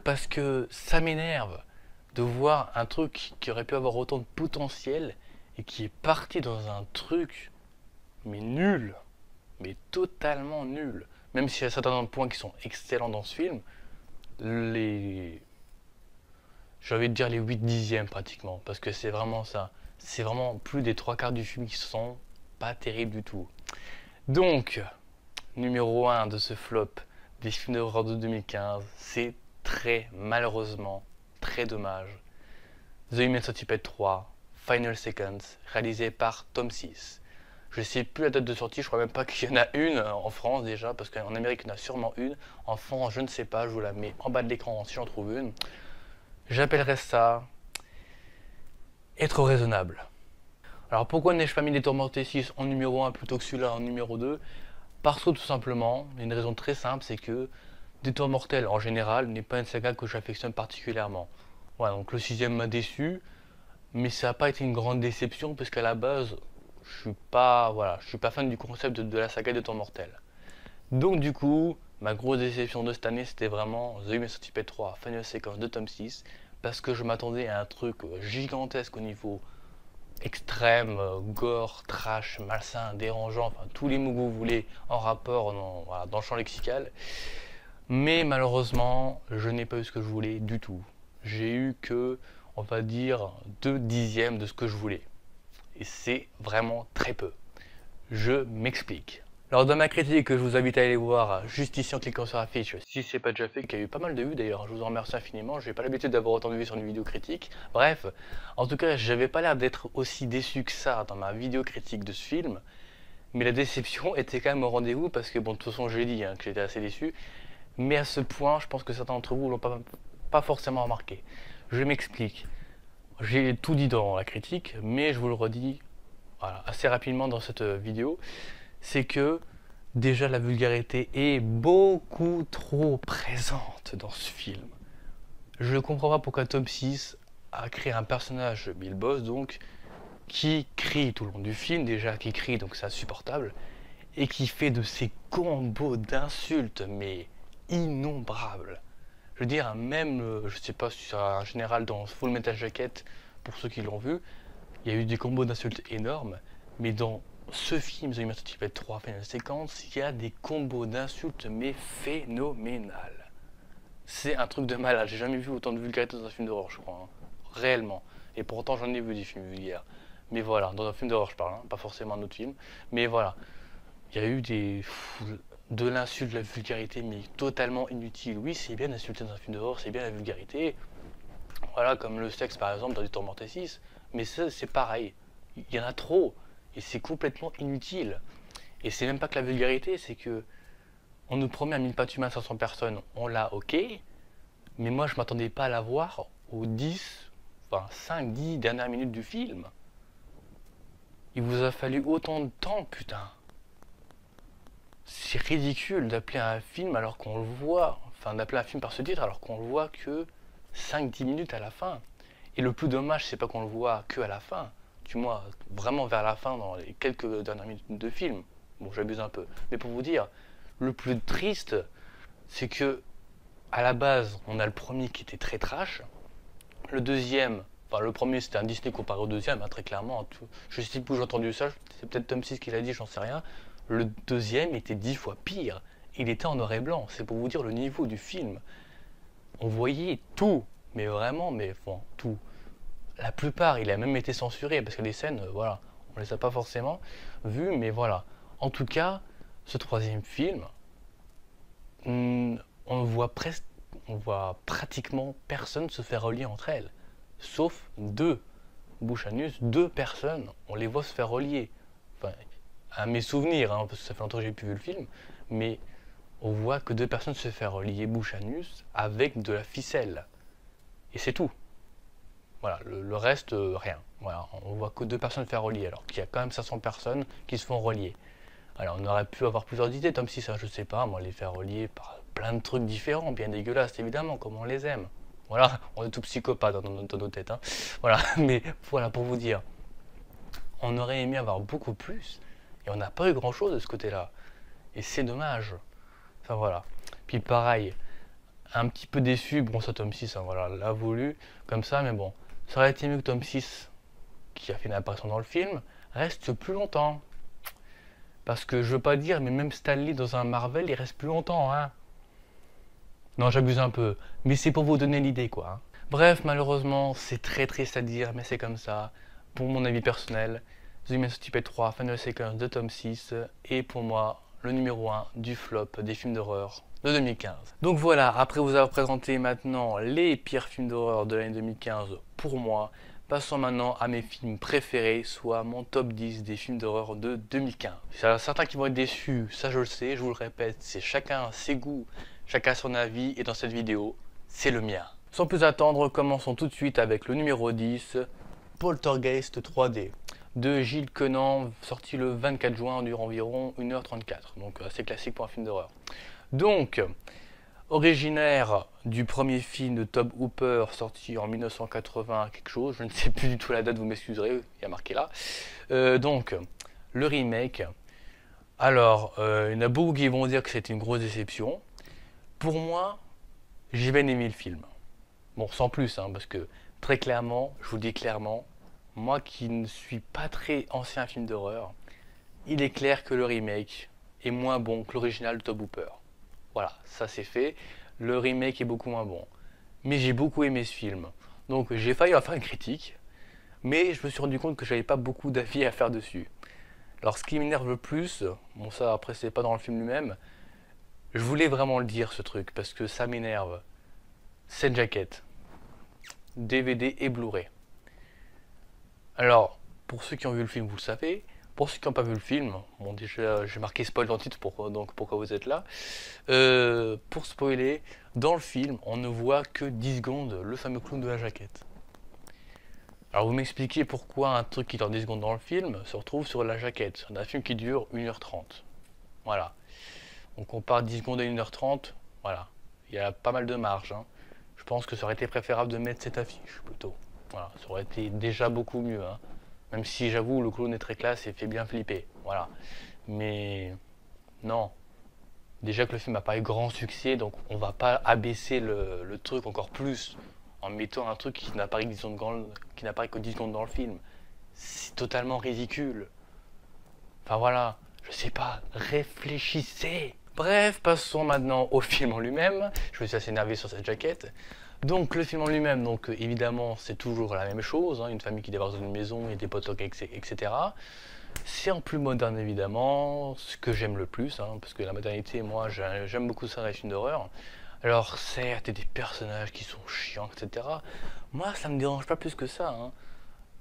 parce que ça m'énerve de voir un truc qui aurait pu avoir autant de potentiel et qui est parti dans un truc, mais nul, mais totalement nul. Même s'il y a certains points qui sont excellents dans ce film, les... j'ai envie de dire les 8 dixièmes pratiquement, parce que c'est vraiment ça. C'est vraiment plus des trois quarts du film qui sont pas terribles du tout. Donc, numéro un de ce flop des films d'horreur de 2015, c'est malheureusement, très dommage. The Human Centipede 3, Final Seconds, réalisé par Tom 6. Je sais plus la date de sortie, je crois même pas qu'il y en a une en France déjà, parce qu'en Amérique il y en a sûrement une. En France, je ne sais pas, je vous la mets en bas de l'écran si j'en trouve une. J'appellerais ça être raisonnable. Alors pourquoi n'ai-je pas mis Les Tourmentés 6 en numéro 1 plutôt que celui-là en numéro 2? Parce que tout simplement, il y a une raison très simple, c'est que Détour mortel en général n'est pas une saga que j'affectionne particulièrement. Voilà, donc le sixième m'a déçu, mais ça n'a pas été une grande déception parce qu'à la base, je suis pas fan du concept de la saga Détour mortel. Donc du coup, ma grosse déception de cette année, c'était vraiment The Human Centipede 3 Final Sequence de Tom 6, parce que je m'attendais à un truc gigantesque au niveau extrême, gore, trash, malsain, dérangeant, enfin tous les mots que vous voulez en rapport voilà, dans le champ lexical. Mais malheureusement, je n'ai pas eu ce que je voulais du tout. J'ai eu que, on va dire, 2 dixièmes de ce que je voulais. Et c'est vraiment très peu. Je m'explique. Alors dans ma critique, que je vous invite à aller voir juste ici en cliquant sur la fiche, si c'est pas déjà fait, qui a eu pas mal de vues d'ailleurs, je vous en remercie infiniment, j'ai pas l'habitude d'avoir autant de vues sur une vidéo critique. Bref, en tout cas, j'avais pas l'air d'être aussi déçu que ça dans ma vidéo critique de ce film, mais la déception était quand même au rendez-vous parce que bon, de toute façon, j'ai dit que j'étais assez déçu, mais à ce point, je pense que certains d'entre vous l'ont pas forcément remarqué. Je m'explique. J'ai tout dit dans la critique, mais je vous le redis voilà, assez rapidement dans cette vidéo, c'est que déjà la vulgarité est beaucoup trop présente dans ce film. Je ne comprends pas pourquoi Tom 6 a créé un personnage, Bill Boss donc, qui crie tout le long du film, déjà qui crie donc c'est insupportable, et qui fait de ces combos d'insultes, mais innombrables. Je veux dire, même, je sais pas si c'est en général dans Full Metal Jacket, pour ceux qui l'ont vu, il y a eu des combos d'insultes énormes, mais dans ce film, The Human Centipede 3 Final Sequence, il y a des combos d'insultes, mais phénoménales. C'est un truc de malade, j'ai jamais vu autant de vulgarité dans un film d'horreur, je crois, hein. Réellement. Et pourtant, j'en ai vu des films vulgaires. Mais voilà, dans un film d'horreur, je parle, hein, pas forcément un autre film. Mais voilà, il y a eu de l'insulte, de la vulgarité, mais totalement inutile. Oui, c'est bien d'insulter dans un film d'horreur, c'est bien la vulgarité. Voilà, comme le sexe par exemple dans Les Tourmentés 6. Mais ça, c'est pareil. Il y en a trop. Et c'est complètement inutile. Et c'est même pas que la vulgarité, c'est que on nous promet un mille pattes humains 500 personnes. On l'a, ok. Mais moi, je m'attendais pas à la voir aux 10, enfin 5, 10 dernières minutes du film. Il vous a fallu autant de temps, putain. C'est ridicule d'appeler un film alors qu'on le voit, enfin d'appeler un film par ce titre alors qu'on le voit que 5-10 minutes à la fin. Et le plus dommage, c'est pas qu'on le voit que à la fin, du moins vraiment vers la fin dans les quelques dernières minutes de film. Bon, j'abuse un peu. Mais pour vous dire, le plus triste, c'est que à la base, on a le premier qui était très trash, le deuxième, enfin le premier c'était un Disney comparé au deuxième, hein, très clairement. Je sais plus où j'ai entendu ça, c'est peut-être Tom 6 qui l'a dit, j'en sais rien. Le deuxième était 10 fois pire. Il était en noir et blanc, c'est pour vous dire le niveau du film. On voyait tout, mais vraiment, mais bon, tout. La plupart, il a même été censuré parce que les scènes, voilà, on les a pas forcément vues, mais voilà. En tout cas, ce troisième film, on voit pratiquement personne se faire relier entre elles, sauf deux. Bouche à Nuss, deux personnes, on les voit se faire relier. Enfin, à mes souvenirs, hein, parce que ça fait longtemps que j'ai plus vu le film, mais on voit que deux personnes se faire relier bouche à Nuss avec de la ficelle. Et c'est tout. Voilà, le reste, rien. Voilà, on voit que deux personnes se faire relier, alors qu'il y a quand même 500 personnes qui se font relier. Alors on aurait pu avoir plusieurs idées, comme si ça, je sais pas, moi les faire relier par plein de trucs différents, bien dégueulasses évidemment, comme on les aime. Voilà, on est tout psychopathe dans nos têtes. Hein. Voilà, mais voilà pour vous dire, on aurait aimé avoir beaucoup plus, et on n'a pas eu grand chose de ce côté-là. Et c'est dommage. Enfin voilà. Puis pareil, Un petit peu déçu, bon ça tome 6, hein, voilà, l'a voulu, comme ça, mais bon. Ça aurait été mieux que tome 6, qui a fait une apparition dans le film, reste plus longtemps. Parce que je veux pas dire, mais même Stan Lee dans un Marvel, il reste plus longtemps, hein. Non, j'abuse un peu, mais c'est pour vous donner l'idée, quoi, hein. Bref, malheureusement, c'est très triste à dire, mais c'est comme ça. Pour mon avis personnel, The Human Centipede 3, Final Sequence de tome 6, et pour moi, le numéro 1 du flop des films d'horreur de 2015. Donc voilà, après vous avoir présenté maintenant les pires films d'horreur de l'année 2015 pour moi, passons maintenant à mes films préférés, soit mon top 10 des films d'horreur de 2015. Il y en a certains qui vont être déçus, ça je le sais, je vous le répète, c'est chacun ses goûts, chacun son avis, et dans cette vidéo, c'est le mien. Sans plus attendre, commençons tout de suite avec le numéro 10, Poltergeist 3D, de Gilles Quenant, sorti le 24 juin, dure environ 1h34, donc assez classique pour un film d'horreur. Donc, originaire du premier film de Tobe Hooper, sorti en 1980 quelque chose, je ne sais plus du tout la date, vous m'excuserez, il y a marqué là. Donc, le remake, alors, il y en a beaucoup qui vont dire que c'était une grosse déception. Pour moi, j'ai bien aimé le film. Bon, sans plus, hein, parce que très clairement, je vous le dis clairement, moi qui ne suis pas très ancien film d'horreur, il est clair que le remake est moins bon que l'original de Tobe Hooper. Voilà, ça c'est fait. Le remake est beaucoup moins bon. Mais j'ai beaucoup aimé ce film. Donc j'ai failli en faire une critique, mais je me suis rendu compte que j'avais pas beaucoup d'avis à faire dessus. Alors ce qui m'énerve le plus, bon ça après c'est pas dans le film lui-même, je voulais vraiment le dire ce truc, parce que ça m'énerve. Cette jaquette. DVD et Blu-ray. Alors, pour ceux qui ont vu le film, vous le savez. Pour ceux qui n'ont pas vu le film, bon déjà j'ai marqué spoil dans le titre, donc pourquoi vous êtes là. Pour spoiler, dans le film, on ne voit que 10 secondes le fameux clown de la jaquette. Alors vous m'expliquez pourquoi un truc qui dure 10 secondes dans le film se retrouve sur la jaquette d'un film qui dure 1h30. Voilà. On compare 10 secondes à 1h30, voilà. Il y a pas mal de marge, hein. Je pense que ça aurait été préférable de mettre cette affiche plutôt. Voilà, ça aurait été déjà beaucoup mieux, hein. Même si j'avoue, le clown est très classe et fait bien flipper. Voilà. Mais non. Déjà que le film n'a pas eu grand succès, donc on va pas abaisser le truc encore plus en mettant un truc qui n'apparaît que 10 secondes dans le film. C'est totalement ridicule. Enfin voilà, je sais pas, réfléchissez. Bref, passons maintenant au film en lui-même. Je me suis assez énervé sur cette jaquette. Donc le film en lui-même, donc évidemment c'est toujours la même chose, hein, une famille qui débarque dans une maison, il y a des poltergeists, etc. C'est en plus moderne évidemment, ce que j'aime le plus, hein, parce que la modernité, moi j'aime beaucoup ça dans les films d'horreur. Alors certes, il y a des personnages qui sont chiants, etc. Moi ça me dérange pas plus que ça, hein.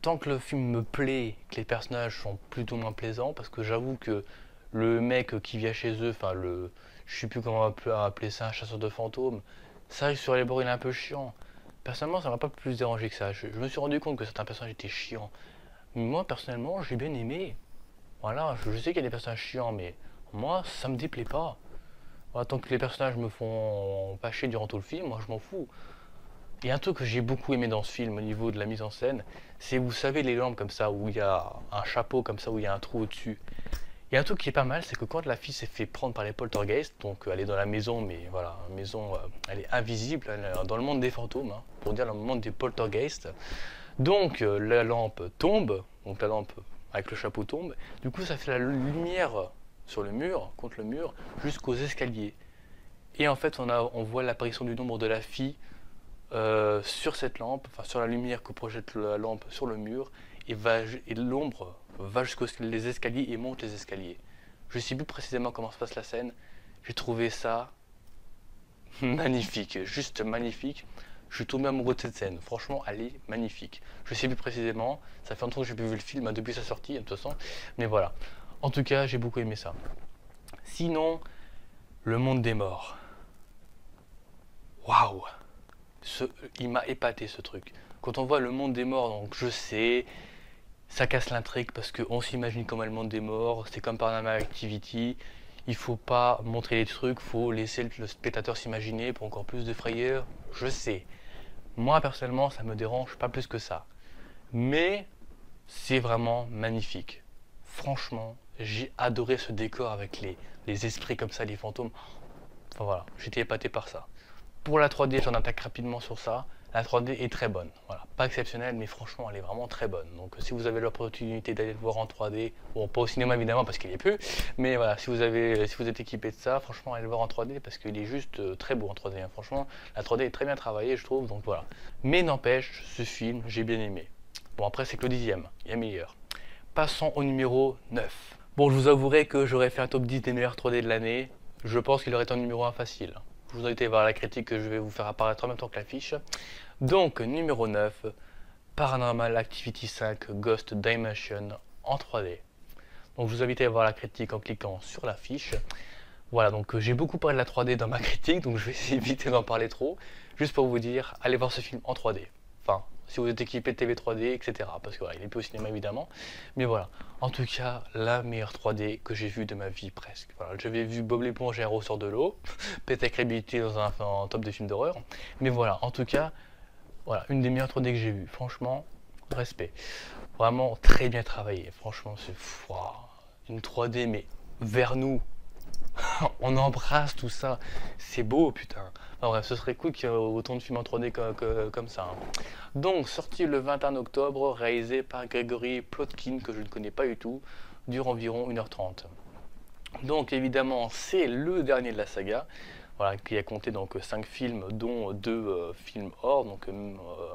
Tant que le film me plaît, que les personnages sont plutôt moins plaisants, parce que j'avoue que le mec qui vient chez eux, enfin je sais plus comment appeler ça, un chasseur de fantômes, ça sur les bords il est un peu chiant. Personnellement ça m'a pas plus dérangé que ça, je me suis rendu compte que certains personnages étaient chiants. Mais moi personnellement j'ai bien aimé. Voilà, je sais qu'il y a des personnages chiants, mais moi ça me déplaît pas. Voilà, tant que les personnages me font pas chier durant tout le film, moi je m'en fous. Il y a un truc que j'ai beaucoup aimé dans ce film au niveau de la mise en scène, c'est vous savez les lampes comme ça, où il y a un chapeau comme ça, où il y a un trou au-dessus. Il y a un truc qui est pas mal, c'est que quand la fille s'est fait prendre par les poltergeists, donc elle est dans la maison, mais voilà, la maison, elle est invisible, elle est dans le monde des fantômes, hein, pour dire le monde des poltergeists. Donc la lampe tombe, donc la lampe avec le chapeau tombe, du coup ça fait la lumière sur le mur, contre le mur, jusqu'aux escaliers. Et en fait on voit l'apparition du nombre de la fille sur cette lampe, enfin sur la lumière que projette la lampe sur le mur, et l'ombre va jusqu'aux les escaliers et monte les escaliers. Je ne sais plus précisément comment se passe la scène. J'ai trouvé ça magnifique, juste magnifique. Je suis tombé amoureux de cette scène. Franchement, elle est magnifique. Je ne sais plus précisément. Ça fait longtemps que j'ai plus vu le film, hein, depuis sa sortie, de toute façon. Mais voilà. En tout cas, j'ai beaucoup aimé ça. Sinon, le monde des morts. Waouh! Il m'a épaté ce truc. Quand on voit le monde des morts, donc je sais, ça casse l'intrigue parce qu'on s'imagine comment est le monde des morts, c'est comme Paranormal Activity, il faut pas montrer les trucs, faut laisser le spectateur s'imaginer pour encore plus de frayeur, je sais. Moi personnellement ça me dérange pas plus que ça. Mais c'est vraiment magnifique. Franchement, j'ai adoré ce décor avec les esprits comme ça, les fantômes. Enfin voilà, j'étais épaté par ça. Pour la 3D, j'en attaque rapidement sur ça. La 3D est très bonne. Voilà. Pas exceptionnelle, mais franchement, elle est vraiment très bonne. Donc, si vous avez l'opportunité d'aller le voir en 3D, bon, pas au cinéma évidemment parce qu'il n'y est plus, mais voilà, si vous êtes équipé de ça, franchement, allez le voir en 3D parce qu'il est juste très beau en 3D. Hein. Franchement, la 3D est très bien travaillée, je trouve. Donc voilà. Mais n'empêche, ce film, j'ai bien aimé. Bon, après, c'est que le 10e. Il y a meilleur. Passons au numéro 9. Bon, je vous avouerai que j'aurais fait un top 10 des meilleurs 3D de l'année. Je pense qu'il aurait été en numéro 1 facile. Je vous invite à voir la critique que je vais vous faire apparaître en même temps que l'affiche. Donc, numéro 9, Paranormal Activity 5 Ghost Dimension en 3D. Donc, je vous invite à voir la critique en cliquant sur l'affiche. Voilà, donc j'ai beaucoup parlé de la 3D dans ma critique, donc je vais éviter d'en parler trop. Juste pour vous dire, allez voir ce film en 3D. Enfin, si vous êtes équipé de TV 3D, etc. Parce que voilà, il est plus au cinéma évidemment. Mais voilà, en tout cas, la meilleure 3D que j'ai vue de ma vie presque. Voilà, j'avais vu Bob l'éponge au sort de l'eau, peut-être crédibilité dans un top de films d'horreur. Mais voilà, en tout cas, voilà, une des meilleures 3D que j'ai vues. Franchement, respect. Vraiment très bien travaillé. Franchement, c'est une 3D, mais vers nous. On embrasse tout ça. C'est beau, putain. Enfin, bref, ce serait cool qu'il y ait autant de films en 3D comme ça. Hein. Donc, sorti le 21 octobre, réalisé par Gregory Plotkin, que je ne connais pas du tout, dure environ 1h30. Donc, évidemment, c'est le dernier de la saga. Voilà, qui a compté donc 5 films, dont 2 films hors, donc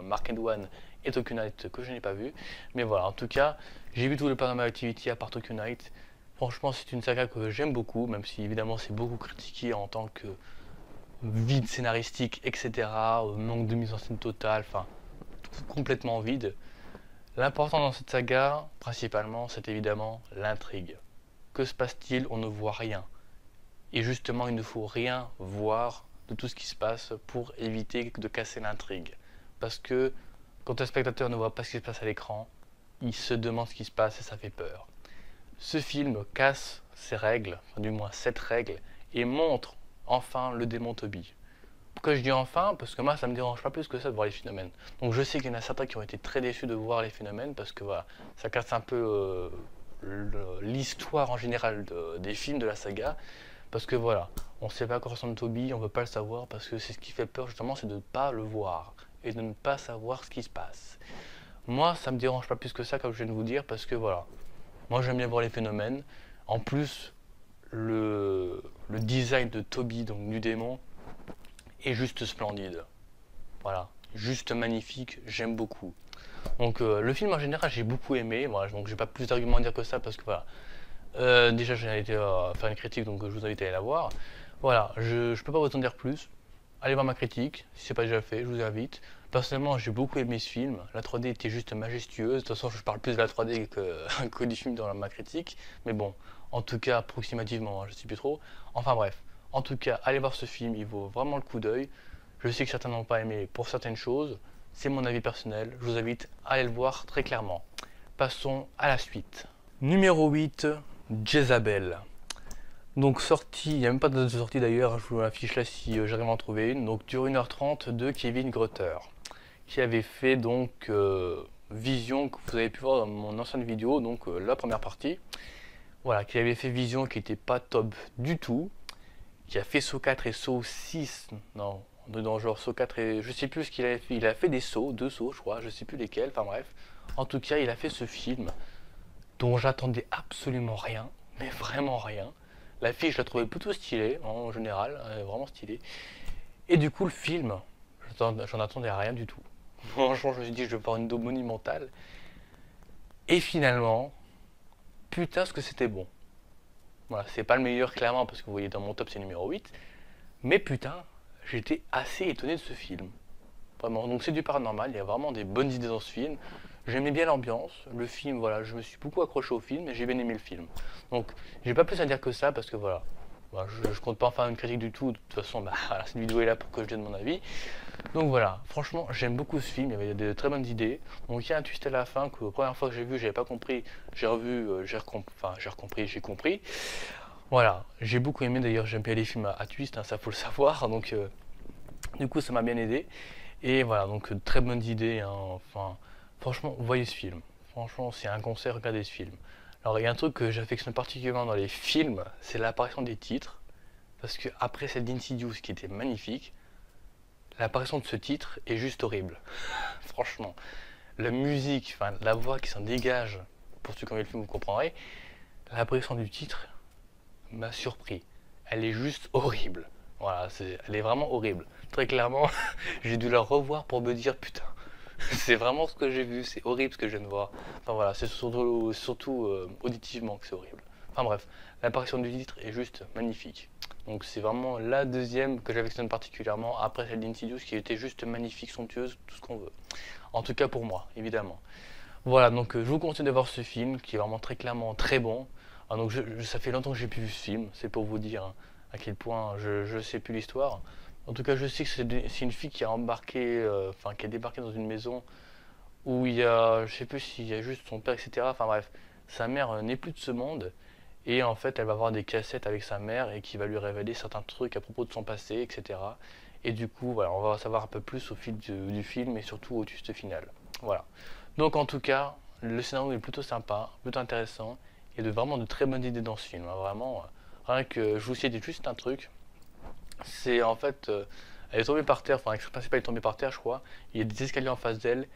Mark and One et Tokyo Night que je n'ai pas vu. Mais voilà, en tout cas, j'ai vu tout le Paranormal Activity à part Tokyo Night. Franchement, c'est une saga que j'aime beaucoup, même si évidemment c'est beaucoup critiqué en tant que vide scénaristique, etc. Manque de mise en scène totale, enfin, complètement vide. L'important dans cette saga, principalement, c'est évidemment l'intrigue. Que se passe-t-il? On ne voit rien. Et justement, il ne faut rien voir de tout ce qui se passe pour éviter de casser l'intrigue. Parce que quand un spectateur ne voit pas ce qui se passe à l'écran, il se demande ce qui se passe et ça fait peur. Ce film casse ces règles, enfin, du moins cette règle, et montre enfin le démon Toby. Pourquoi je dis enfin? Parce que moi ça me dérange pas plus que ça de voir les phénomènes. Donc je sais qu'il y en a certains qui ont été très déçus de voir les phénomènes parce que voilà, ça casse un peu l'histoire en général des films de la saga. Parce que voilà, on ne sait pas à quoi ressemble Toby, on ne veut pas le savoir parce que c'est ce qui fait peur justement, c'est de ne pas le voir et de ne pas savoir ce qui se passe. Moi ça me dérange pas plus que ça comme je viens de vous dire parce que voilà, moi j'aime bien voir les phénomènes. En plus, le design de Toby, donc du démon, est juste splendide. Voilà, juste magnifique, j'aime beaucoup. Donc le film en général j'ai beaucoup aimé, voilà, donc j'ai pas plus d'arguments à dire que ça parce que voilà. Déjà j'ai été faire une critique donc je vous invite à aller la voir. Voilà, je peux pas vous en dire plus. Allez voir ma critique, si c'est pas déjà fait, je vous invite. Personnellement, j'ai beaucoup aimé ce film. La 3D était juste majestueuse. De toute façon, je parle plus de la 3D que du film dans ma critique. Mais bon, en tout cas, approximativement, hein, je sais plus trop. Enfin bref, en tout cas, allez voir ce film, il vaut vraiment le coup d'œil. Je sais que certains n'ont pas aimé pour certaines choses. C'est mon avis personnel. Je vous invite à aller le voir très clairement. Passons à la suite. Numéro 8, Jezabel. Donc sortie, il n'y a même pas de date de sortie d'ailleurs, je vous l'affiche là si j'arrive à en trouver une. Donc dure 1h30 de Kevin Grutter, qui avait fait donc Vision, que vous avez pu voir dans mon ancienne vidéo, donc la première partie. Voilà, qui avait fait Vision qui n'était pas top du tout, qui a fait Saw 4 et Saw 6, non, dans genre Saw 4 et je sais plus ce qu'il avait fait, il a fait des sauts, 2 sauts je crois, je sais plus lesquels, enfin bref. En tout cas, il a fait ce film dont j'attendais absolument rien, mais vraiment rien. L'affiche, je la trouvais plutôt stylée, en général, vraiment stylée. Et du coup, le film, j'en attendais rien du tout. Franchement, je me suis dit, je vais voir une daube monumentale. Et finalement, putain, ce que c'était bon. Voilà, c'est pas le meilleur, clairement, parce que vous voyez, dans mon top, c'est numéro 8. Mais putain, j'étais assez étonné de ce film. Vraiment, donc c'est du paranormal, il y a vraiment des bonnes idées dans ce film. J'aimais bien l'ambiance, le film, voilà, je me suis beaucoup accroché au film et j'ai bien aimé le film. Donc, j'ai pas plus à dire que ça parce que voilà, je compte pas en faire une critique du tout. De toute façon, voilà, cette vidéo est là pour que je donne mon avis. Donc voilà, franchement, j'aime beaucoup ce film, il y avait de très bonnes idées. Donc il y a un twist à la fin que la première fois que j'ai vu, j'avais pas compris. J'ai revu, j'ai compris. Voilà, j'ai beaucoup aimé d'ailleurs, j'aime bien les films à twist, hein, ça faut le savoir. Donc du coup, ça m'a bien aidé. Et voilà, donc très bonnes idées. Hein, enfin, franchement, voyez ce film. Franchement, c'est un concert, regardez ce film. Alors, il y a un truc que j'affectionne particulièrement dans les films, c'est l'apparition des titres. Parce que après celle d'Insidious qui était magnifique, L'apparition de ce titre est juste horrible. Franchement, la musique, enfin la voix qui s'en dégage, pour ceux qui ont vu le film vous comprendrez, l'apparition du titre m'a surpris. Elle est juste horrible. Voilà, elle est vraiment horrible. Très clairement, j'ai dû la revoir pour me dire putain, c'est vraiment ce que j'ai vu, c'est horrible ce que je viens de voir. Enfin voilà, c'est surtout auditivement que c'est horrible. Enfin bref, l'apparition du titre est juste magnifique. Donc c'est vraiment la deuxième que j'affectionne particulièrement après celle d'Insidious qui était juste magnifique, somptueuse, tout ce qu'on veut. En tout cas pour moi, évidemment. Voilà, donc je vous conseille de voir ce film qui est vraiment très clairement très bon. Ah, donc ça fait longtemps que j'ai plus vu ce film, c'est pour vous dire hein, à quel point je sais plus l'histoire. En tout cas, je sais que c'est une fille qui a embarqué, enfin qui a débarqué dans une maison où il y a, je sais plus s'il y a juste son père, etc. Enfin bref, sa mère n'est plus de ce monde et en fait, elle va avoir des cassettes avec sa mère et qui va lui révéler certains trucs à propos de son passé, etc. Et du coup, voilà, on va en savoir un peu plus au fil du film et surtout au twist final. Voilà. Donc en tout cas, le scénario est plutôt sympa, plutôt intéressant. Il y a vraiment de très bonnes idées dans ce film. Hein, vraiment, rien que je vous cite juste un truc. C'est en fait, elle est tombée par terre, enfin l'actrice principale est tombée par terre, je crois. Il y a des escaliers en face d'elle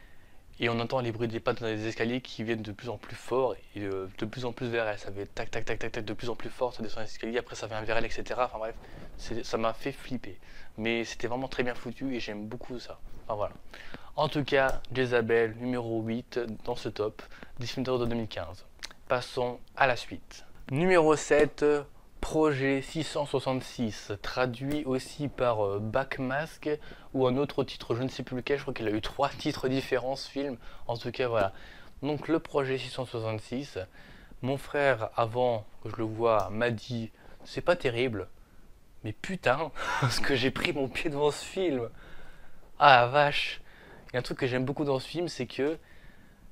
et on entend les bruits des pattes dans les escaliers qui viennent de plus en plus fort et de plus en plus vers elle. Ça fait tac tac tac tac tac de plus en plus fort, ça descend les escaliers, après ça vient vers elle, etc. Enfin bref, ça m'a fait flipper. Mais c'était vraiment très bien foutu et j'aime beaucoup ça. Enfin voilà. En tout cas, Jezabel, numéro 8 dans ce top des films d'horreur de 2015. Passons à la suite. Numéro 7, Projet 666, traduit aussi par Backmask ou un autre titre, je ne sais plus lequel, je crois qu'il a eu 3 titres différents ce film. En tout cas, voilà. Donc le Projet 666, mon frère, avant que je le vois, m'a dit c'est pas terrible, mais putain, ce que j'ai pris mon pied devant ce film. Ah la vache. Il y a un truc que j'aime beaucoup dans ce film, c'est que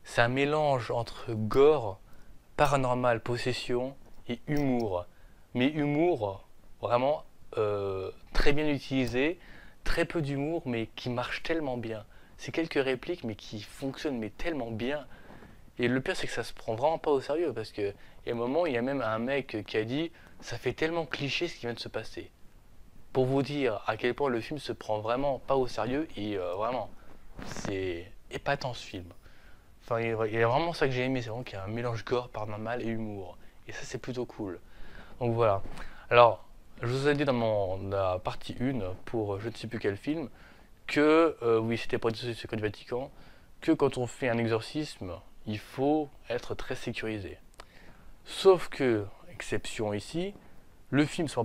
c'est un mélange entre gore, paranormal, possession et humour. Mais humour vraiment très bien utilisé, très peu d'humour, mais qui marche tellement bien. C'est quelques répliques, mais qui fonctionnent mais tellement bien. Et le pire, c'est que ça se prend vraiment pas au sérieux, parce que il y a un moment, il y a même un mec qui a dit, ça fait tellement cliché ce qui vient de se passer. Pour vous dire à quel point le film se prend vraiment pas au sérieux, et vraiment, c'est épatant ce film. Enfin, il y a vraiment ça que j'ai aimé, c'est vraiment qu'il y a un mélange gore, paranormal et humour. Et ça, c'est plutôt cool. Donc voilà. Alors, je vous ai dit dans la partie 1, pour je ne sais plus quel film, que, oui, c'était pour le secret du Vatican, que quand on fait un exorcisme, il faut être très sécurisé. Sauf que, exception ici, le film se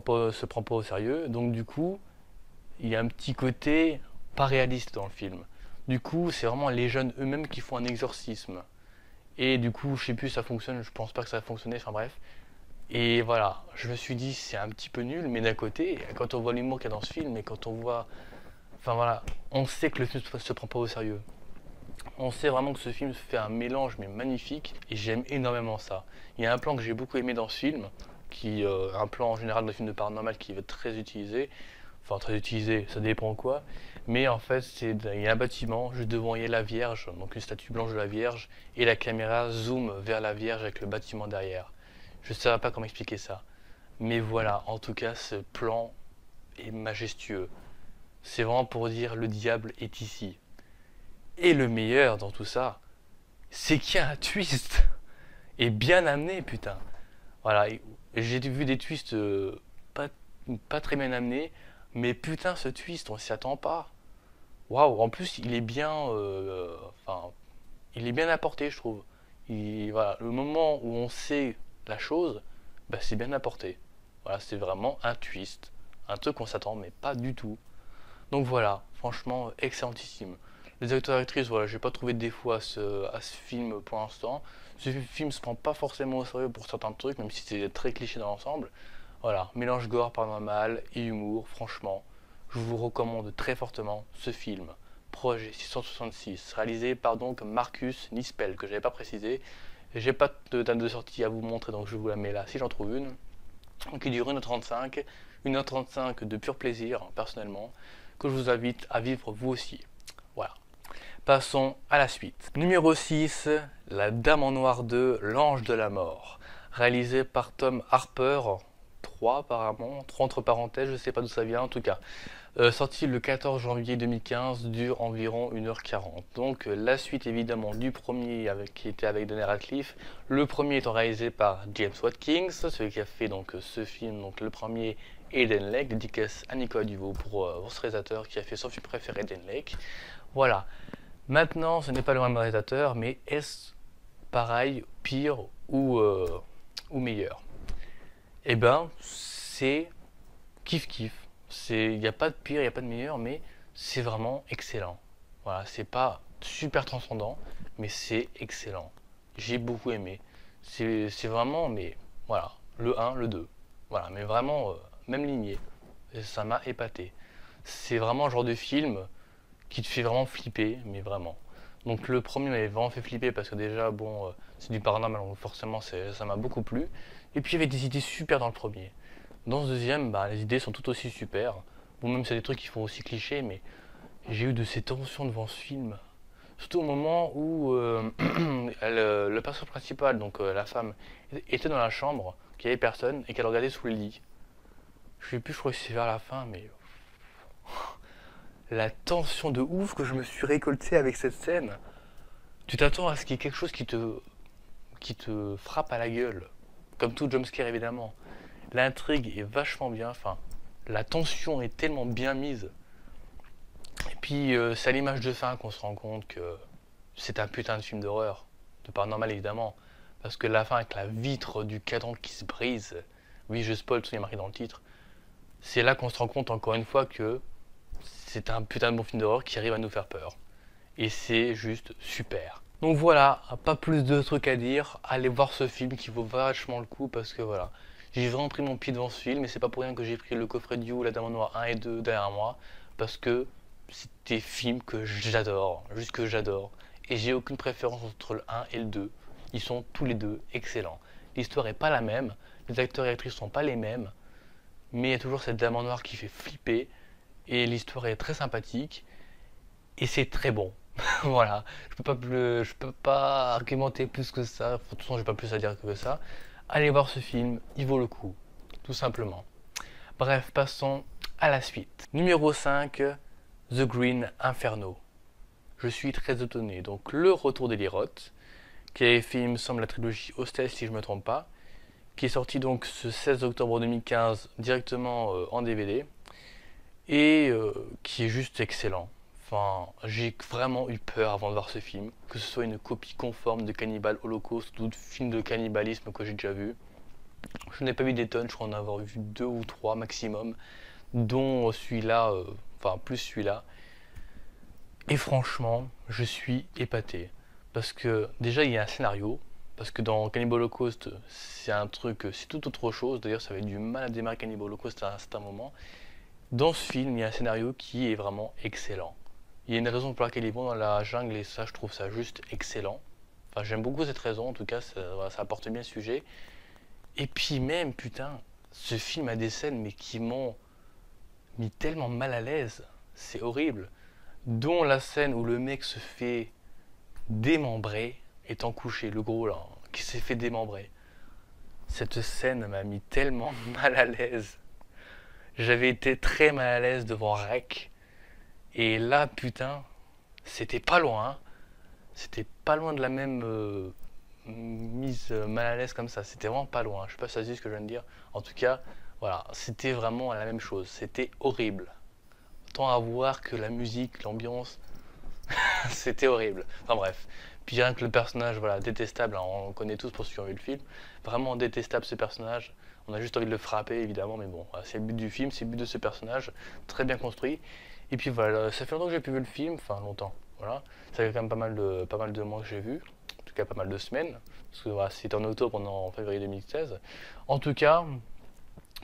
prend pas au sérieux, donc du coup, il y a un petit côté pas réaliste dans le film. Du coup, c'est vraiment les jeunes eux-mêmes qui font un exorcisme. Et du coup, je sais plus si ça fonctionne, je pense pas que ça va fonctionner, enfin bref. Et voilà, je me suis dit c'est un petit peu nul, mais d'un côté, quand on voit l'humour qu'il y a dans ce film et quand on voit. Enfin voilà, on sait que le film se prend pas au sérieux. On sait vraiment que ce film fait un mélange mais magnifique et j'aime énormément ça. Il y a un plan que j'ai beaucoup aimé dans ce film, qui un plan en général dans les films de paranormal qui va être très utilisé. Enfin très utilisé, ça dépend quoi. Mais en fait, il y a un bâtiment, juste devant il y a la Vierge, donc une statue blanche de la Vierge, et la caméra zoome vers la Vierge avec le bâtiment derrière. Je ne saurais pas comment expliquer ça. Mais voilà, en tout cas, ce plan est majestueux. C'est vraiment pour dire le diable est ici. Et le meilleur dans tout ça, c'est qu'il y a un twist. Et bien amené, putain. Voilà, j'ai vu des twists pas très bien amenés, mais putain, ce twist, on s'y attend pas. Waouh, en plus, il est bien, enfin, il est bien apporté, je trouve. Voilà, le moment où on sait la chose, bah, c'est bien apporté. Voilà, c'est vraiment un twist, un truc qu'on s'attend mais pas du tout. Donc voilà, franchement, excellentissime. Les acteurs et actrices, voilà, j'ai pas trouvé de défaut à ce film pour l'instant. Ce film se prend pas forcément au sérieux pour certains trucs, même si c'est très cliché dans l'ensemble. Voilà, mélange gore, paranormal et humour, franchement, je vous recommande très fortement ce film. Projet 666, réalisé par donc Marcus Nispel, que j'avais pas précisé. J'ai pas de date de sortie à vous montrer, donc je vous la mets là si j'en trouve une. Qui dure 1h35, 1h35 de pur plaisir, personnellement, que je vous invite à vivre vous aussi. Voilà. Passons à la suite. Numéro 6, La Dame en Noir 2, L'Ange de la Mort. Réalisé par Tom Harper, 3 apparemment, 3 entre parenthèses, je sais pas d'où ça vient en tout cas. Sorti le 14 janvier 2015, dure environ 1h40. Donc la suite évidemment du premier qui était avec Daniel Radcliffe. Le premier étant réalisé par James Watkins, celui qui a fait donc ce film, donc le premier Eden Lake, dédicace à Nicolas Duvaux pour ce réalisateur qui a fait son film préféré Eden Lake. Voilà. Maintenant, ce n'est pas le même réalisateur, mais est-ce pareil, pire ou meilleur? Eh ben, c'est kiff kiff. Il n'y a pas de pire, il n'y a pas de meilleur, mais c'est vraiment excellent. Voilà, c'est pas super transcendant, mais c'est excellent. J'ai beaucoup aimé. C'est vraiment, mais voilà, le un, le 2. Voilà, mais vraiment, même lignée. Et ça m'a épaté. C'est vraiment un genre de film qui te fait vraiment flipper, mais vraiment. Donc le premier m'avait vraiment fait flipper parce que déjà, bon, c'est du paranormal, donc forcément ça m'a beaucoup plu. Et puis il y avait des idées super dans le premier. Dans ce deuxième, bah, les idées sont tout aussi super. Bon, même c'est des trucs qui font aussi cliché, mais j'ai eu de ces tensions devant ce film. Surtout au moment où le personnage principal, donc la femme, était dans la chambre, qu'il n'y avait personne, et qu'elle regardait sous le lit. Je sais plus, je crois que c'est vers la fin, mais la tension de ouf que je me suis récolté avec cette scène. Tu t'attends à ce qu'il y ait quelque chose qui te frappe à la gueule. Comme tout jumpscare évidemment. L'intrigue est vachement bien, enfin, la tension est tellement bien mise. Et puis c'est à l'image de fin qu'on se rend compte que c'est un putain de film d'horreur. De paranormal évidemment. Parce que la fin avec la vitre du cadran qui se brise, oui je spoil, tout est marqué dans le titre, c'est là qu'on se rend compte encore une fois que c'est un putain de bon film d'horreur qui arrive à nous faire peur. Et c'est juste super. Donc voilà, pas plus de trucs à dire, allez voir ce film qui vaut vachement le coup parce que voilà, j'ai vraiment pris mon pied devant ce film et c'est pas pour rien que j'ai pris le coffret du ou La Dame en Noir 1 et 2 derrière moi parce que c'est des films que j'adore, juste que j'adore. Et j'ai aucune préférence entre le 1 et le 2. Ils sont tous les deux excellents. L'histoire est pas la même, les acteurs et actrices sont pas les mêmes, mais il y a toujours cette Dame en Noir qui fait flipper et l'histoire est très sympathique et c'est très bon. Voilà, je peux pas argumenter plus que ça. De toute façon, j'ai pas plus à dire que ça. Allez voir ce film, il vaut le coup, tout simplement. Bref, passons à la suite. Numéro 5, The Green Inferno. Je suis très étonné. Donc, le retour d'Eli Roth, qui avait fait, il me semble, la trilogie Hostel, si je me trompe pas, qui est sorti donc ce 16 octobre 2015 directement en DVD et qui est juste excellent. Enfin, j'ai vraiment eu peur avant de voir ce film, que ce soit une copie conforme de Cannibal Holocaust ou d'autres films de cannibalisme que j'ai déjà vu. Je n'ai pas vu des tonnes, je crois en avoir vu 2 ou 3 maximum, dont celui-là, enfin plus celui-là. Et franchement, je suis épaté. Parce que déjà, il y a un scénario. Parce que dans Cannibal Holocaust, c'est un truc, c'est tout autre chose. D'ailleurs, ça avait du mal à démarrer Cannibal Holocaust à un certain moment. Dans ce film, il y a un scénario qui est vraiment excellent. Il y a une raison pour laquelle ils vont dans la jungle et ça, je trouve ça juste excellent. Enfin, j'aime beaucoup cette raison, en tout cas, voilà, ça apporte bien le sujet. Et puis même, putain, ce film a des scènes mais qui m'ont mis tellement mal à l'aise. C'est horrible. Dont la scène où le mec se fait démembrer étant couché, le gros là, qui s'est fait démembrer. Cette scène m'a mis tellement mal à l'aise. J'avais été très mal à l'aise devant Rec. Et là, putain, c'était pas loin. Hein. C'était pas loin de la même mise mal à l'aise comme ça. C'était vraiment pas loin. Je sais pas si ça se dit ce que je viens de dire. En tout cas, voilà, c'était vraiment la même chose. C'était horrible. Tant à voir que la musique, l'ambiance, c'était horrible. Enfin bref. Puis rien que le personnage, voilà, détestable, hein, on le connaît tous pour ceux qui ont vu le film. Vraiment détestable ce personnage. On a juste envie de le frapper évidemment, mais bon, voilà, c'est le but du film, c'est le but de ce personnage, très bien construit. Et puis voilà, ça fait longtemps que j'ai pu vu le film, enfin longtemps, voilà. Ça fait quand même pas mal de mois que j'ai vu, en tout cas pas mal de semaines, parce que voilà, c'était en octobre, pendant en février 2016. En tout cas,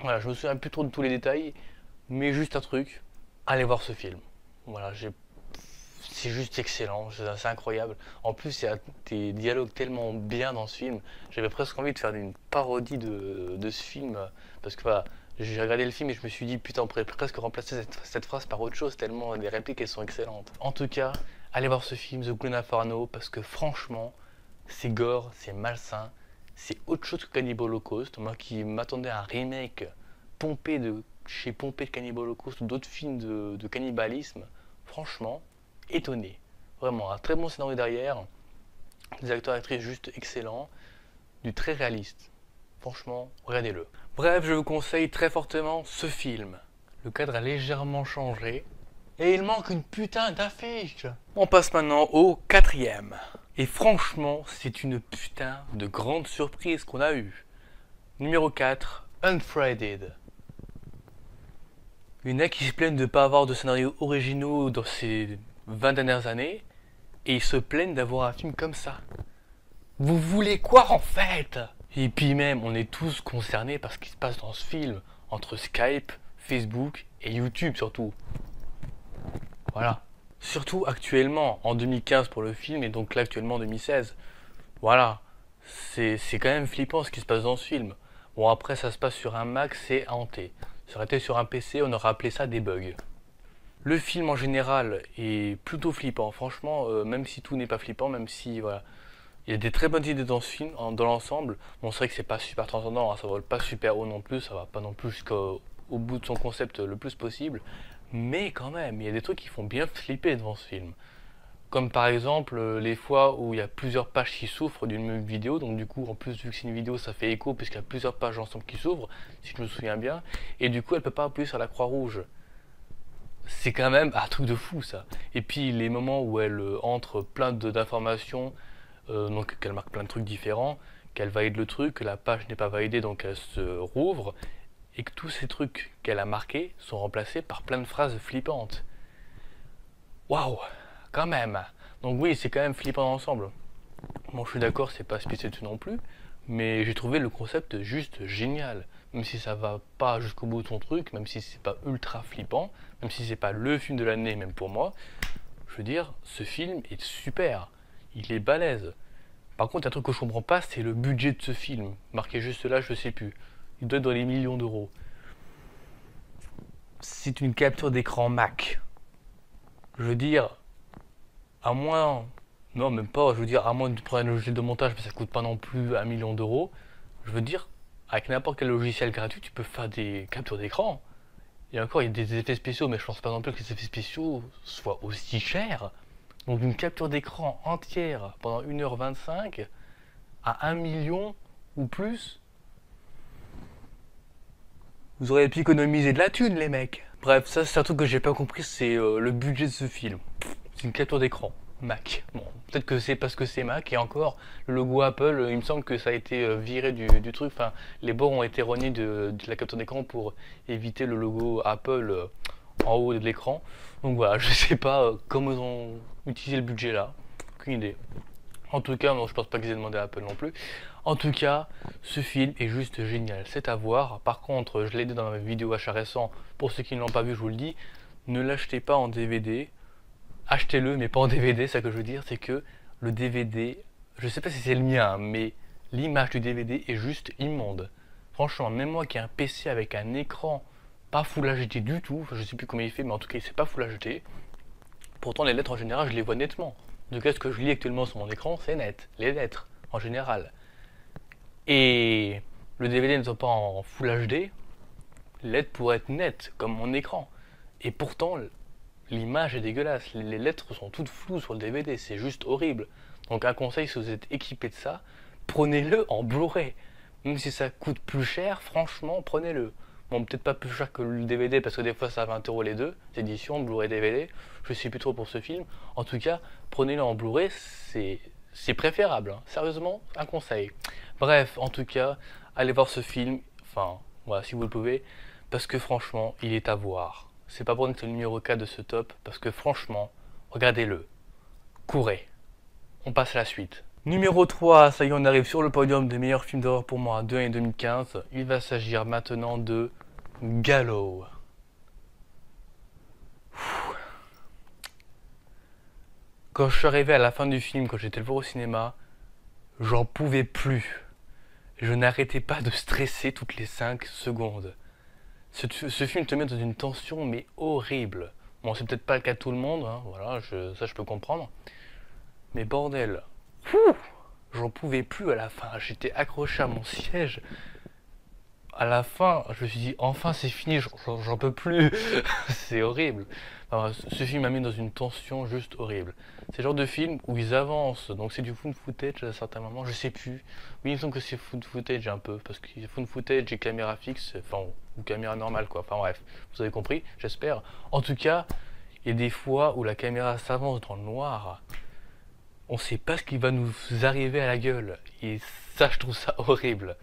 voilà, je me souviens plus trop de tous les détails, mais juste un truc, allez voir ce film. Voilà, c'est juste excellent, c'est incroyable. En plus, il y a des dialogues tellement bien dans ce film. J'avais presque envie de faire une parodie de ce film. Parce que voilà, j'ai regardé le film et je me suis dit, putain, on pourrait presque remplacer cette phrase par autre chose, tellement les répliques elles sont excellentes. En tout cas, allez voir ce film, The Green Inferno, parce que franchement, c'est gore, c'est malsain, c'est autre chose que Cannibal Holocaust. Moi qui m'attendais à un remake pompé de chez Pompée de Cannibal Holocaust ou d'autres films de cannibalisme, franchement, étonné. Vraiment, un très bon scénario derrière, des acteurs et actrices juste excellents, du très réaliste. Franchement, regardez-le. Bref, je vous conseille très fortement ce film. Le cadre a légèrement changé. Et il manque une putain d'affiche. On passe maintenant au quatrième. Et franchement, c'est une putain de grande surprise qu'on a eue. Numéro 4, Unfriended. Il y en a qui se plaignent de ne pas avoir de scénarios originaux dans ces 20 dernières années. Et ils se plaignent d'avoir un film comme ça. Vous voulez quoi en fait? Et puis même, on est tous concernés par ce qui se passe dans ce film. Entre Skype, Facebook et YouTube surtout. Voilà. Surtout actuellement, en 2015 pour le film, et donc là actuellement en 2016. Voilà. C'est quand même flippant ce qui se passe dans ce film. Bon, après, ça se passe sur un Mac, c'est hanté. Ça aurait été sur un PC, on aurait appelé ça des bugs. Le film en général est plutôt flippant. Franchement, même si tout n'est pas flippant, même si, voilà. Il y a des très bonnes idées dans ce film, dans l'ensemble. Bon, c'est vrai que c'est pas super transcendant, hein, ça vole pas super haut non plus, ça va pas non plus jusqu'au bout de son concept le plus possible. Mais quand même, il y a des trucs qui font bien flipper devant ce film. Comme par exemple les fois où il y a plusieurs pages qui souffrent d'une même vidéo, donc du coup en plus vu que c'est une vidéo ça fait écho puisqu'il y a plusieurs pages ensemble qui s'ouvrent, si je me souviens bien, et du coup elle peut pas appuyer sur la croix rouge. C'est quand même un truc de fou ça. Et puis les moments où elle entre plein d'informations, donc qu'elle marque plein de trucs différents, qu'elle valide le truc, que la page n'est pas validée donc elle se rouvre, et que tous ces trucs qu'elle a marqués sont remplacés par plein de phrases flippantes. Waouh, quand même. Donc oui, c'est quand même flippant ensemble. Bon, je suis d'accord, c'est pas spécial non plus, mais j'ai trouvé le concept juste génial. Même si ça va pas jusqu'au bout de son truc, même si c'est pas ultra flippant, même si c'est pas le film de l'année, même pour moi, je veux dire, ce film est super. Il est balèze. Par contre, un truc que je comprends pas, c'est le budget de ce film. Marqué juste là, je sais plus. Il doit être dans les millions d'euros. C'est une capture d'écran Mac. Je veux dire, à moins... Non, même pas, je veux dire, à moins de prendre un logiciel de montage, mais ça coûte pas non plus 1 million d'euros. Je veux dire, avec n'importe quel logiciel gratuit, tu peux faire des captures d'écran. Et encore, il y a des effets spéciaux, mais je pense pas non plus que les effets spéciaux soient aussi chers. Donc une capture d'écran entière pendant 1h25 à 1 million ou plus, vous auriez pu économiser de la thune, les mecs. Bref, ça c'est un truc que j'ai pas compris, c'est le budget de ce film. C'est une capture d'écran Mac. Bon, peut-être que c'est parce que c'est Mac, et encore, le logo Apple, il me semble que ça a été viré du truc. Enfin, les bords ont été rognés de la capture d'écran pour éviter le logo Apple en haut de l'écran. Donc voilà, je sais pas comment ils ont utilisé le budget là. Aucune idée. En tout cas, non, je pense pas qu'ils aient demandé à Apple non plus. En tout cas, ce film est juste génial, c'est à voir. Par contre, je l'ai dit dans ma vidéo achat récent, pour ceux qui ne l'ont pas vu, je vous le dis, ne l'achetez pas en DVD. Achetez-le, mais pas en DVD, ça que je veux dire, c'est que le DVD, je sais pas si c'est le mien, mais l'image du DVD est juste immonde. Franchement, même moi qui ai un PC avec un écran pas Full HD du tout, je sais plus comment il fait, mais en tout cas, c'est pas Full HD. Pourtant, les lettres en général, je les vois nettement. En tout cas, ce que je lis actuellement sur mon écran, c'est net. Les lettres, en général. Et le DVD n'étant pas en Full HD, les lettres pourraient être nettes, comme mon écran. Et pourtant, l'image est dégueulasse. Les lettres sont toutes floues sur le DVD, c'est juste horrible. Donc un conseil, si vous êtes équipé de ça, prenez-le en Blu-ray. Même si ça coûte plus cher, franchement, prenez-le. Bon, peut-être pas plus cher que le DVD, parce que des fois ça a 20 € les deux, éditions, Blu-ray DVD. Je sais plus trop pour ce film. En tout cas, prenez-le en Blu-ray, c'est préférable. Hein. Sérieusement, un conseil. Bref, en tout cas, allez voir ce film. Enfin, voilà, si vous le pouvez. Parce que franchement, il est à voir. C'est pas pour que c'est le numéro 4 de ce top, parce que franchement, regardez-le. Courez. On passe à la suite. Numéro 3, ça y est, on arrive sur le podium des meilleurs films d'horreur pour moi de l'année 2015. Il va s'agir maintenant de Gallows. Quand je suis arrivé à la fin du film, quand j'étais le voir au cinéma, j'en pouvais plus. Je n'arrêtais pas de stresser toutes les 5 secondes. Ce film te met dans une tension mais horrible. Bon, c'est peut-être pas le cas de tout le monde, hein, voilà, ça je peux comprendre. Mais bordel, j'en pouvais plus à la fin. J'étais accroché à mon siège. à la fin, je me suis dit, enfin c'est fini, j'en peux plus. C'est horrible. Enfin, ce film m'a mis dans une tension juste horrible. C'est le genre de film où ils avancent, donc c'est du found footage à certains moments, je sais plus. Oui, il me semble que c'est found footage un peu, parce que found footage et caméra fixe, enfin, ou caméra normale quoi. Enfin bref, vous avez compris, j'espère. En tout cas, il y a des fois où la caméra s'avance dans le noir, on sait pas ce qui va nous arriver à la gueule. Et ça, je trouve ça horrible.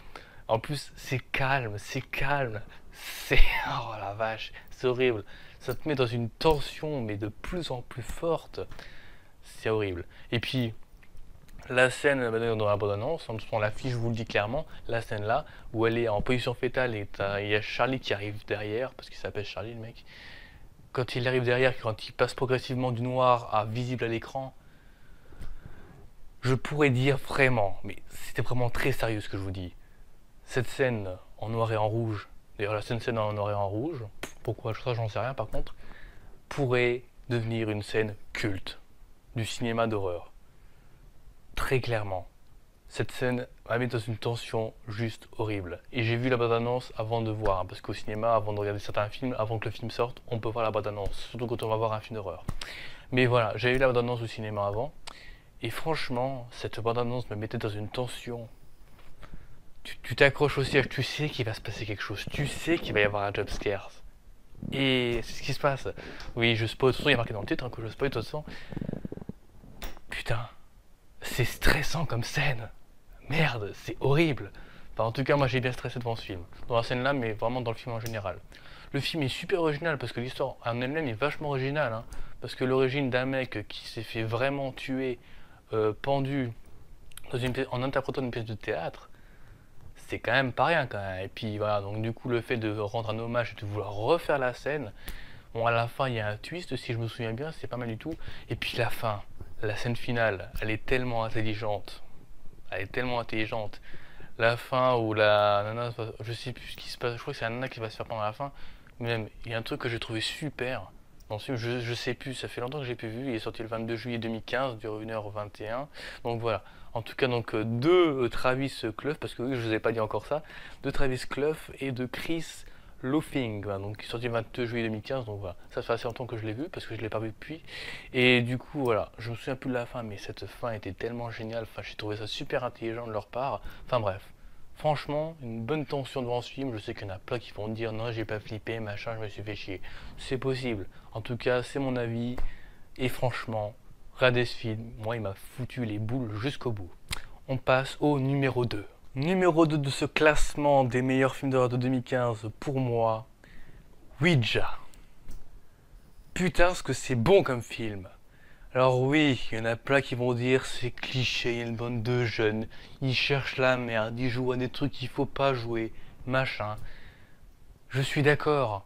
En plus, c'est calme, c'est... Oh la vache, c'est horrible. Ça te met dans une tension, mais de plus en plus forte. C'est horrible. Et puis, la scène dans la bande-annonce, en l'affiche, je vous le dis clairement, la scène là, où elle est en position fétale et il y a Charlie qui arrive derrière, parce qu'il s'appelle Charlie le mec. Quand il arrive derrière, quand il passe progressivement du noir à visible à l'écran, je pourrais dire vraiment, mais c'était vraiment très sérieux ce que je vous dis. Cette scène en noir et en rouge, d'ailleurs la scène en noir et en rouge, pourquoi ça j'en sais rien par contre, pourrait devenir une scène culte du cinéma d'horreur. Très clairement. Cette scène m'a mis dans une tension juste horrible. Et j'ai vu la bande-annonce avant de voir, hein, parce qu'au cinéma, avant de regarder certains films, avant que le film sorte, on peut voir la bande-annonce, surtout quand on va voir un film d'horreur. Mais voilà, j'ai vu la bande-annonce au cinéma avant, et franchement, cette bande-annonce me mettait dans une tension. Tu t'accroches au siège, tu sais qu'il va se passer quelque chose, tu sais qu'il va y avoir un jumpscare. Et c'est ce qui se passe. Oui, je spoil, de toute façon, il y a marqué dans le titre hein, que je spoil de toute façon. Putain, c'est stressant comme scène. Merde, c'est horrible. Enfin, en tout cas, moi j'ai bien stressé devant ce film. Dans la scène là, mais vraiment dans le film en général. Le film est super original parce que l'histoire en elle-même est vachement originale. Hein, parce que l'origine d'un mec qui s'est fait vraiment tuer, pendu, en interprétant une pièce de théâtre, c'est quand même pas rien quand même. Et puis voilà, donc du coup, le fait de rendre un hommage et de vouloir refaire la scène, bon, à la fin, il y a un twist, si je me souviens bien, c'est pas mal du tout. Et puis la fin, la scène finale, elle est tellement intelligente. Elle est tellement intelligente. La fin où la nana, je sais plus ce qui se passe, je crois que c'est la nana qui va se faire prendre à la fin. Mais même, il y a un truc que j'ai trouvé super dans ce film, je sais plus, ça fait longtemps que j'ai plus vu, il est sorti le 22 juillet 2015, dure 1h21. Donc voilà. En tout cas, donc deux Travis Clough, parce que oui, je vous ai pas dit encore ça, de Travis Clough et de Chris Loafing, voilà, donc qui est sorti le 22 juillet 2015, donc voilà, ça fait assez longtemps que je l'ai vu parce que je l'ai pas vu depuis. Et du coup, voilà, je me souviens plus de la fin, mais cette fin était tellement géniale, enfin, j'ai trouvé ça super intelligent de leur part. Enfin bref, franchement, une bonne tension devant ce film. Je sais qu'il y en a plein qui vont dire non, j'ai pas flippé, machin, je me suis fait chier. C'est possible. En tout cas, c'est mon avis. Et franchement, regardez ce film, moi il m'a foutu les boules jusqu'au bout. On passe au numéro 2. Numéro 2 de ce classement des meilleurs films d'horreur de 2015 pour moi, Ouija. Putain, ce que c'est bon comme film. Alors oui, il y en a plein qui vont dire c'est cliché, il y a une bande de jeunes, ils cherchent la merde, ils jouent à des trucs qu'il faut pas jouer, machin. Je suis d'accord,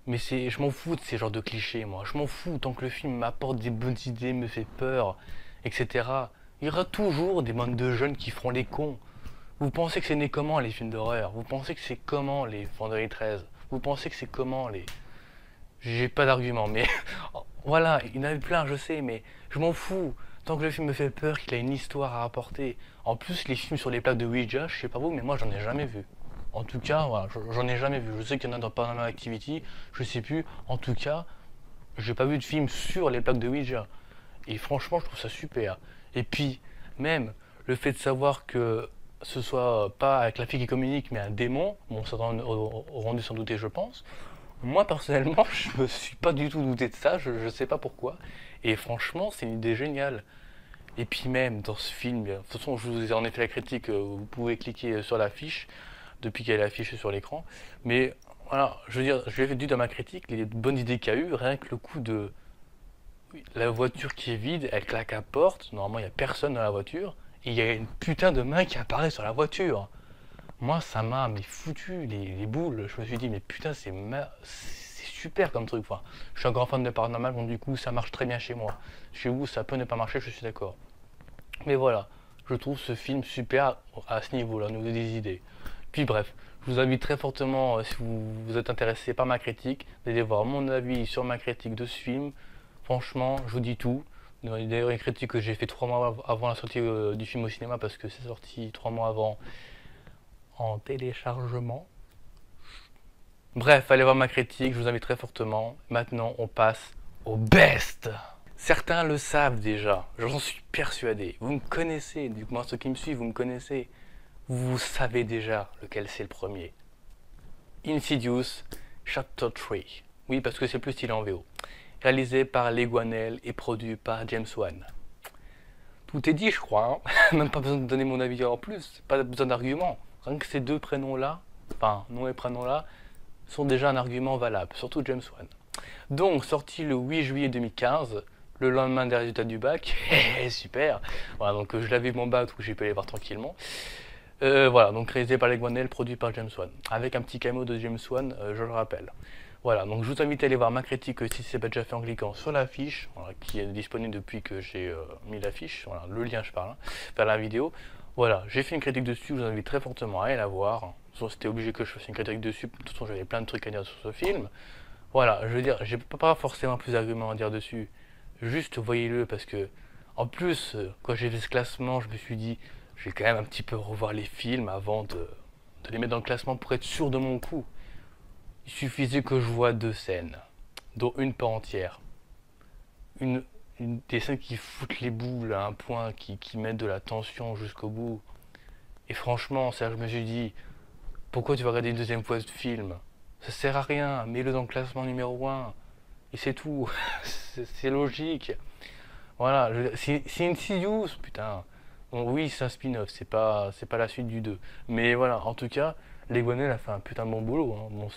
mais je m'en fous de ces genres de clichés, moi. Je m'en fous tant que le film m'apporte des bonnes idées, me fait peur, etc. Il y aura toujours des bandes de jeunes qui feront les cons. Vous pensez que c'est né comment les films d'horreur? Vous pensez que c'est comment les Vendredi 13? Vous pensez que c'est comment les... J'ai pas d'argument, mais voilà, il y en avait plein, je sais, mais je m'en fous. Tant que le film me fait peur, qu'il a une histoire à apporter. En plus, les films sur les plaques de Ouija, je sais pas vous, mais moi j'en ai jamais vu. En tout cas, voilà, j'en ai jamais vu. Je sais qu'il y en a dans Paranormal Activity, je sais plus. En tout cas, j'ai pas vu de film sur les plaques de Ouija. Et franchement, je trouve ça super. Et puis, même le fait de savoir que ce soit pas avec la fille qui communique, mais un démon, bon, ça aura rendu sans douter, je pense. Moi, personnellement, je me suis pas du tout douté de ça, je sais pas pourquoi. Et franchement, c'est une idée géniale. Et puis même, dans ce film, de toute façon, je vous ai en effet la critique, vous pouvez cliquer sur la fiche, depuis qu'elle est affichée sur l'écran. Mais voilà, je veux dire, je lui ai dit dans ma critique les bonnes idées qu'il y a eu, rien que le coup de la voiture qui est vide, elle claque à porte, normalement il n'y a personne dans la voiture, et il y a une putain de main qui apparaît sur la voiture. Moi, ça m'a mais foutu les boules. Je me suis dit, mais putain, c'est super comme truc. Enfin, je suis un grand fan de Paranormal, donc du coup, ça marche très bien chez moi. Chez vous, ça peut ne pas marcher, je suis d'accord. Mais voilà, je trouve ce film super à ce niveau-là, nous donne des idées. Puis bref, je vous invite très fortement, si vous êtes intéressé par ma critique, d'aller voir mon avis sur ma critique de ce film. Franchement, je vous dis tout. D'ailleurs, une critique que j'ai fait 3 mois avant la sortie du film au cinéma, parce que c'est sorti 3 mois avant en téléchargement. Bref, allez voir ma critique, je vous invite très fortement. Maintenant, on passe au best. Certains le savent déjà, j'en suis persuadé. Vous me connaissez, du moins ceux qui me suivent, vous me connaissez. Vous savez déjà lequel c'est le premier. Insidious Chapter 3. Oui, parce que c'est plus stylé en VO. Réalisé par Les Guanel et produit par James Wan. Tout est dit, je crois. Hein. Même pas besoin de donner mon avis en plus. Pas besoin d'arguments. Rien que ces deux prénoms-là, enfin, nom et prénoms-là, sont déjà un argument valable. Surtout James Wan. Donc, sorti le 8 juillet 2015, le lendemain des résultats du bac. Super. Voilà, donc je l'avais mon bac, où j'ai pu aller voir tranquillement. Voilà, donc réalisé par Les Guanel, produit par James Wan. Avec un petit cameo de James Wan, je le rappelle. Voilà, donc je vous invite à aller voir ma critique si ce n'est pas déjà fait en cliquant sur l'affiche, voilà, qui est disponible depuis que j'ai mis l'affiche, voilà, le lien je parle, hein, vers la vidéo. Voilà, j'ai fait une critique dessus, je vous invite très fortement à aller la voir. C'était obligé que je fasse une critique dessus, de toute façon j'avais plein de trucs à dire sur ce film. Voilà, je veux dire, j'ai pas forcément plus d'arguments à dire dessus, juste voyez-le parce que, en plus, quand j'ai fait ce classement, je me suis dit, je vais quand même un petit peu revoir les films avant de les mettre dans le classement pour être sûr de mon coup. Il suffisait que je voie deux scènes, dont une pas entière. Une des scènes qui foutent les boules à un point, qui mettent de la tension jusqu'au bout. Et franchement, je me suis dit, pourquoi tu vas regarder une deuxième fois ce film? Ça sert à rien, mets-le dans le classement numéro 1. Et c'est tout. C'est logique. Voilà, c'est Insidious, putain. Bon, oui, c'est un spin-off, c'est pas la suite du 2. Mais voilà, en tout cas, Les Guanel a fait un putain de bon boulot. Hein. Bon,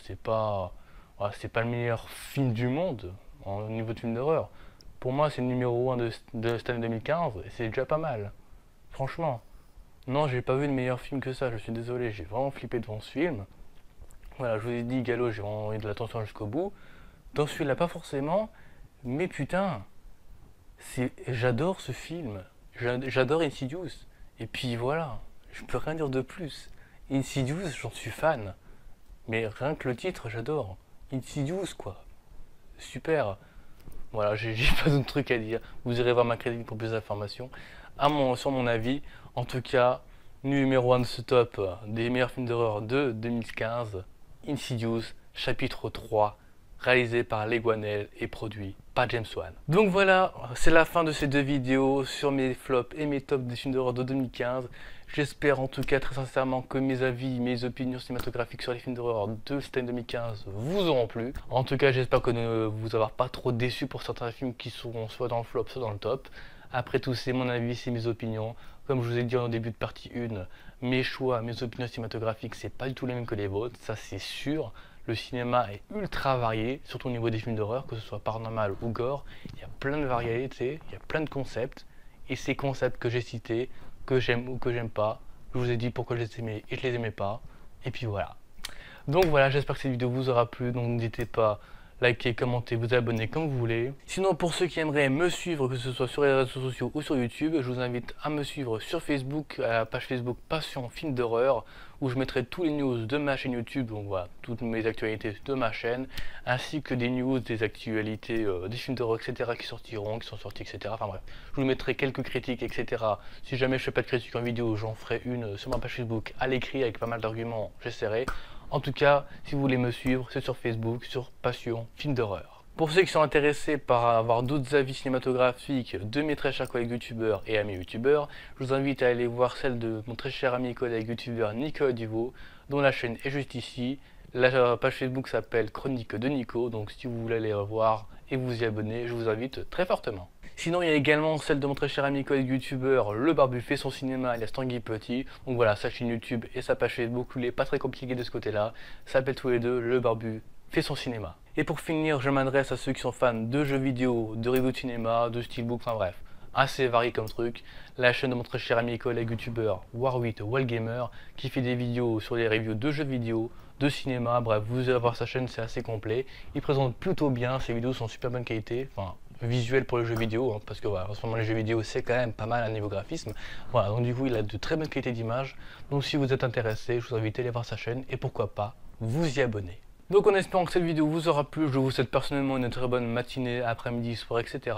voilà, c'est pas le meilleur film du monde au niveau de film d'horreur. Pour moi, c'est le numéro 1 de cette année 2015 et c'est déjà pas mal. Franchement. Non, j'ai pas vu de meilleur film que ça, je suis désolé, j'ai vraiment flippé devant ce film. Voilà, je vous ai dit, Gallo, j'ai vraiment eu de l'attention jusqu'au bout. Dans celui-là, pas forcément, mais putain, j'adore ce film. J'adore Insidious. Et puis voilà, je peux rien dire de plus. Insidious, j'en suis fan. Mais rien que le titre, j'adore. Insidious, quoi. Super. Voilà, j'ai pas d'autres trucs à dire. Vous irez voir ma critique pour plus d'informations. Sur mon avis, en tout cas, numéro 1 de ce top des meilleurs films d'horreur de 2015, Insidious, chapitre 3, réalisé par Les Guanel et produit par James Wan. Donc voilà, c'est la fin de ces deux vidéos sur mes flops et mes tops des films d'horreur de 2015. J'espère en tout cas très sincèrement que mes avis, mes opinions cinématographiques sur les films d'horreur de cette année 2015 vous auront plu. En tout cas, j'espère que ne vous avoir pas trop déçu pour certains films qui seront soit dans le flop, soit dans le top. Après tout, c'est mon avis, c'est mes opinions. Comme je vous ai dit en début de partie 1, mes choix, mes opinions cinématographiques, c'est pas du tout les mêmes que les vôtres, ça c'est sûr. Le cinéma est ultra varié, surtout au niveau des films d'horreur, que ce soit paranormal ou gore. Il y a plein de variétés, il y a plein de concepts. Et ces concepts que j'ai cités, que j'aime ou que j'aime pas, je vous ai dit pourquoi je les aimais et je les aimais pas. Et puis voilà. Donc voilà, j'espère que cette vidéo vous aura plu, donc n'hésitez pas à liker, commenter, vous abonner comme vous voulez. Sinon, pour ceux qui aimeraient me suivre, que ce soit sur les réseaux sociaux ou sur YouTube, je vous invite à me suivre sur Facebook, à la page Facebook Passion Film d'horreur, où je mettrai tous les news de ma chaîne YouTube, donc voilà, toutes mes actualités de ma chaîne, ainsi que des news, des actualités, des films d'horreur, etc. qui sortiront, qui sont sortis, etc. Enfin bref, je vous mettrai quelques critiques, etc. Si jamais je fais pas de critique en vidéo, j'en ferai une sur ma page Facebook à l'écrit avec pas mal d'arguments, j'essaierai. En tout cas, si vous voulez me suivre, c'est sur Facebook, sur Passion Film d'horreur. Pour ceux qui sont intéressés par avoir d'autres avis cinématographiques de mes très chers collègues youtubeurs et amis youtubeurs, je vous invite à aller voir celle de mon très cher ami et collègue youtubeur Nico Duvo, dont la chaîne est juste ici. La page Facebook s'appelle Chronique de Nico, donc si vous voulez aller voir et vous y abonner, je vous invite très fortement. Sinon, il y a également celle de mon très cher ami et collègue youtubeur, Le Barbu fait son cinéma, alias Tanguy Petit. Donc voilà, sa chaîne YouTube et sa page Facebook, il n'est pas très compliqué de ce côté-là. Ça s'appelle tous les deux Le Barbu fait son cinéma. Et pour finir, je m'adresse à ceux qui sont fans de jeux vidéo, de reviews de cinéma, de steelbook, enfin bref, assez varié comme truc. La chaîne de mon très cher ami et collègue youtubeur War8 Wallgamer, qui fait des vidéos sur les reviews de jeux vidéo, de cinéma, bref, vous allez voir sa chaîne, c'est assez complet. Il présente plutôt bien, ses vidéos sont en super bonne qualité, enfin visuel pour les jeux vidéo, hein, parce que voilà, en ce moment les jeux vidéo c'est quand même pas mal à niveau graphisme. Voilà, donc du coup il a de très bonnes qualités d'image. Donc si vous êtes intéressé, je vous invite à aller voir sa chaîne et pourquoi pas vous y abonner. Donc en espérant que cette vidéo vous aura plu, je vous souhaite personnellement une très bonne matinée, après-midi, soirée, etc.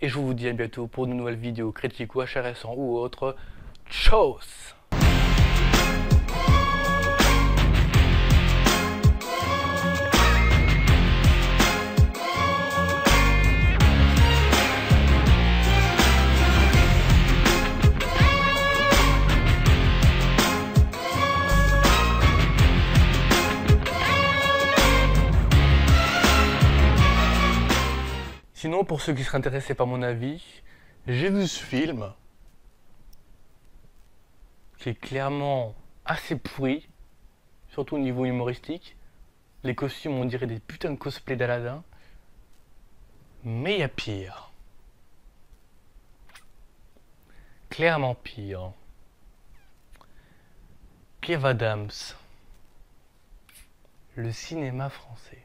Et je vous dis à bientôt pour de nouvelles vidéos critiques ou HRS ou autres. Tchuss! moi, pour ceux qui seraient intéressés par mon avis, j'ai vu ce film qui est clairement assez pourri, surtout au niveau humoristique. Les costumes, on dirait des putains de cosplays d'Aladin. Mais il y a pire. Clairement pire. Kev Adams. Le cinéma français.